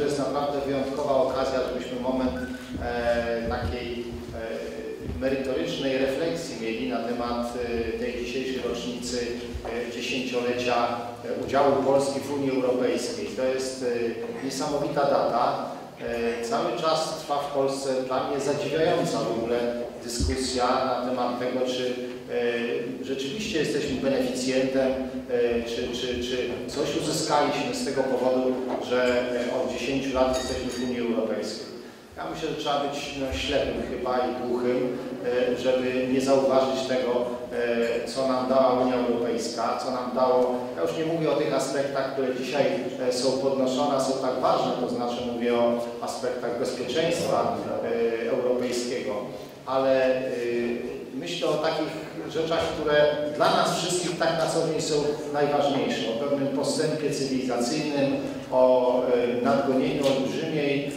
jest naprawdę wyjątkowa okazja, żebyśmy moment takiej merytorycznej refleksji mieli na temat tej dzisiejszej rocznicy dziesięciolecia udziału Polski w Unii Europejskiej. To jest niesamowita data. Cały czas trwa w Polsce dla mnie zadziwiająca w ogóle dyskusja na temat tego, czy rzeczywiście jesteśmy beneficjentem, czy coś uzyskaliśmy z tego powodu, że od 10 lat jesteśmy w Unii Europejskiej. Ja myślę, że trzeba być ślepym chyba i głuchym, żeby nie zauważyć tego, co nam dała Unia Europejska, co nam dało, ja już nie mówię o tych aspektach, które dzisiaj są podnoszone, są tak ważne, to znaczy mówię o aspektach bezpieczeństwa europejskiego, ale myślę o takich rzeczach, które dla nas wszystkich tak na co dzień są najważniejsze, o pewnym postępie cywilizacyjnym, o nadgonieniu olbrzymiej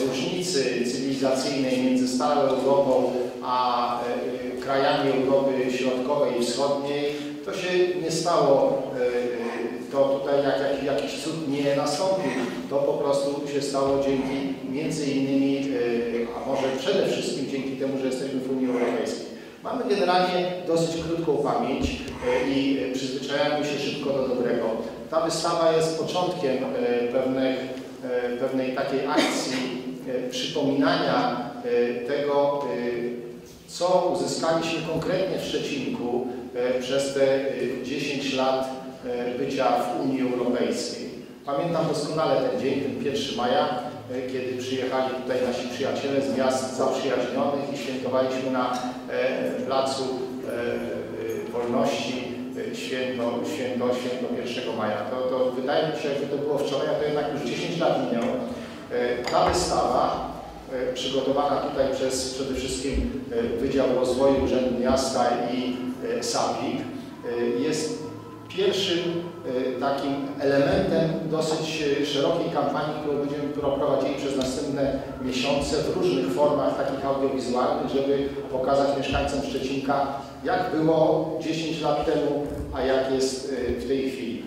różnicy cywilizacyjnej między starą Europą a krajami Europy Środkowej i Wschodniej. To się nie stało, to tutaj jakiś cud nie nastąpił. To po prostu się stało dzięki między innymi, a może przede wszystkim dzięki temu, że jesteśmy w Unii Europejskiej. Mamy generalnie dosyć krótką pamięć i przyzwyczajamy się szybko do dobrego. Ta wystawa jest początkiem pewnej takiej akcji przypominania tego, co uzyskaliśmy konkretnie w Szczecinku przez te 10 lat bycia w Unii Europejskiej. Pamiętam doskonale ten dzień, ten 1 maja, kiedy przyjechali tutaj nasi przyjaciele z miast zaprzyjaźnionych i świętowaliśmy na Placu Wolności święto 1 maja. To wydaje mi się, jakby to było wczoraj, a to jednak już 10 lat minęło. Ta wystawa, przygotowana tutaj przez przede wszystkim Wydział Rozwoju Urzędu Miasta i SAPIK, jest pierwszym takim elementem dosyć szerokiej kampanii, którą będziemy prowadzili przez następne miesiące w różnych formach takich audiowizualnych, żeby pokazać mieszkańcom Szczecinka, jak było 10 lat temu, a jak jest w tej chwili.